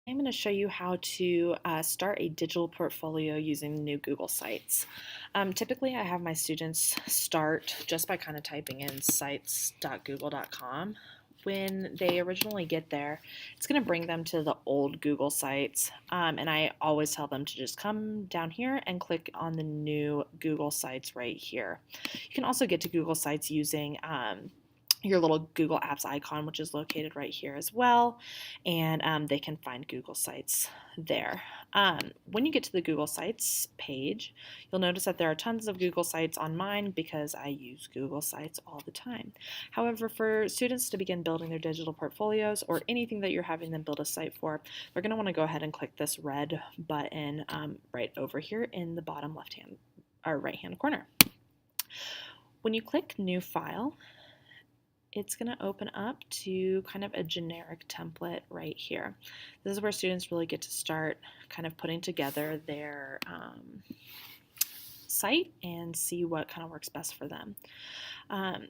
I'm going to show you how to start a digital portfolio using new Google Sites. Typically, I have my students start just by kind of typing in sites.google.com. When they originally get there, it's going to bring them to the old Google Sites, and I always tell them to just come down here and click on the new Google Sites right here. You can also get to Google Sites using your little Google Apps icon, which is located right here as well, and they can find Google Sites there. When you get to the Google Sites page, you'll notice that there are tons of Google Sites on mine because I use Google Sites all the time. However, for students to begin building their digital portfolios or anything that you're having them build a site for, they're going to want to go ahead and click this red button right over here in the bottom left hand or right hand corner. When you click New File, it's going to open up to kind of a generic template right here. This is where students really get to start kind of putting together their site and see what kind of works best for them. A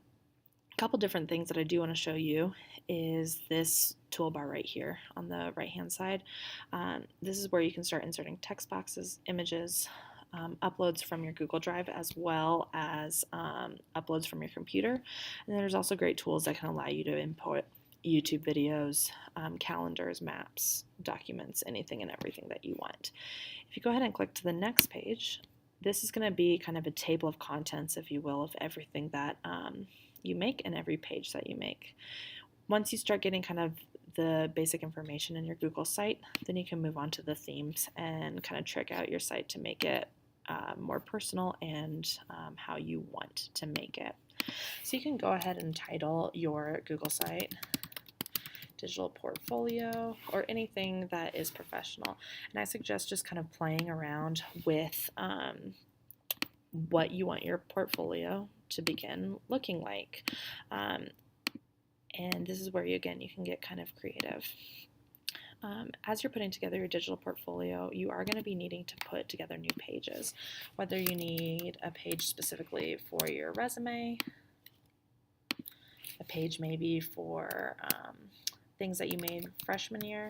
couple different things that I do want to show you is this toolbar right here on the right hand side. This is where you can start inserting text boxes, images, uploads from your Google Drive, as well as uploads from your computer. And there's also great tools that can allow you to import YouTube videos, calendars, maps, documents, anything and everything that you want. If you go ahead and click to the next page, this is going to be kind of a table of contents, if you will, of everything that you make and every page that you make. Once you start getting kind of the basic information in your Google site, then you can move on to the themes and kind of trick out your site to make it more personal and how you want to make it. So you can go ahead and title your Google site digital portfolio or anything that is professional. And I suggest just kind of playing around with what you want your portfolio to begin looking like. And this is where you can get kind of creative. As you're putting together your digital portfolio, you are going to be needing to put together new pages, whether you need a page specifically for your resume, a page maybe for things that you made freshman year,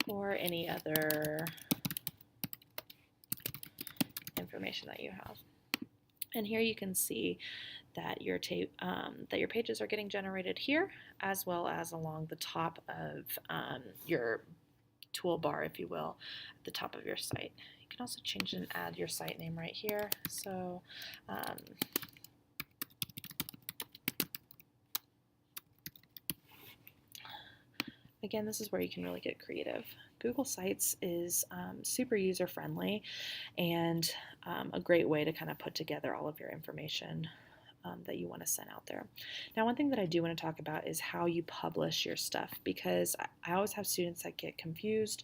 or any other information that you have. And here you can see that your pages are getting generated here, as well as along the top of your toolbar, if you will, at the top of your site. You can also change and add your site name right here. So again, this is where you can really get creative. Google Sites is super user-friendly and a great way to kind of put together all of your information that you want to send out there. Now, one thing that I do want to talk about is how you publish your stuff, because I always have students that get confused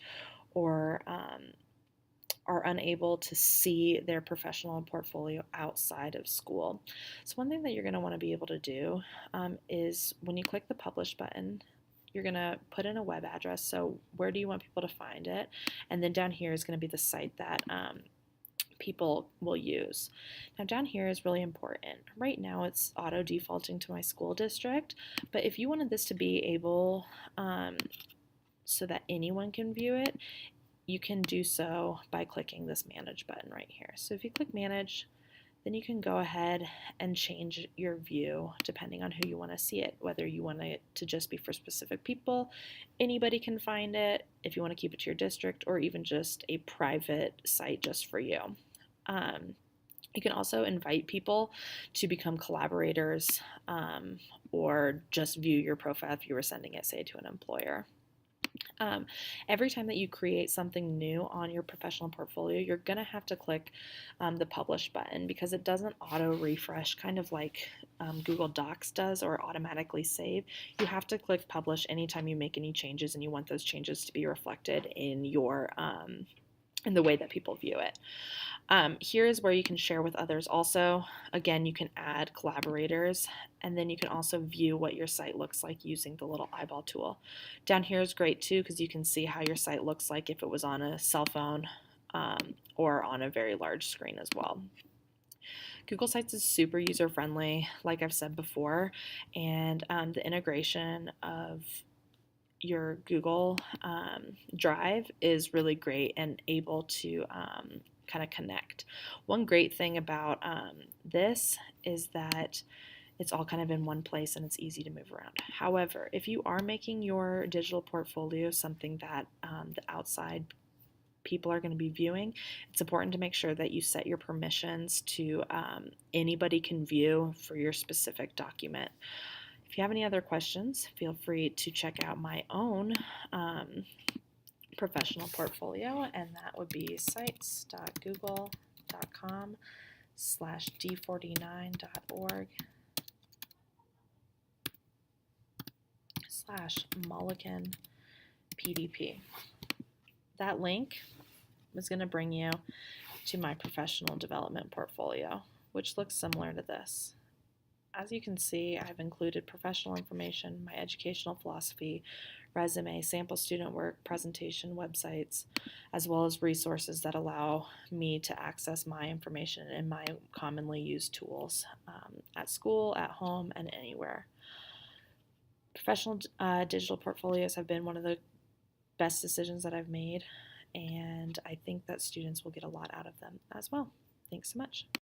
or are unable to see their professional portfolio outside of school. So one thing that you're going to want to be able to do is when you click the publish button, you're going to put in a web address. So where do you want people to find it? And then down here is going to be the site that people will use. Now down here is really important. Right now it's auto defaulting to my school district, but if you wanted this to be able so that anyone can view it, you can do so by clicking this manage button right here. So if you click manage, then you can go ahead and change your view depending on who you want to see it, whether you want it to just be for specific people, anybody can find it, if you want to keep it to your district, or even just a private site just for you. You can also invite people to become collaborators or just view your profile if you were sending it, say, to an employer. Every time that you create something new on your professional portfolio, you're going to have to click the publish button, because it doesn't auto refresh kind of like Google Docs does or automatically save. You have to click publish anytime you make any changes and you want those changes to be reflected in your in the way that people view it. Here is where you can share with others also. Again, you can add collaborators, and then you can also view what your site looks like using the little eyeball tool. Down here is great too, because you can see how your site looks like if it was on a cell phone or on a very large screen as well. Google Sites is super user friendly, like I've said before, and the integration of your Google Drive is really great and able to kind of connect. One great thing about this is that it's all kind of in one place and it's easy to move around. However, if you are making your digital portfolio something that the outside people are going to be viewing, it's important to make sure that you set your permissions to anybody can view for your specific document. If you have any other questions, feel free to check out my own professional portfolio, and that would be sites.google.com/d49.org/Mulligan PDP. That link is going to bring you to my professional development portfolio, which looks similar to this. As you can see, I've included professional information, my educational philosophy, resume, sample student work, presentation, websites, as well as resources that allow me to access my information in my commonly used tools at school, at home, and anywhere. Professional digital portfolios have been one of the best decisions that I've made, and I think that students will get a lot out of them as well. Thanks so much.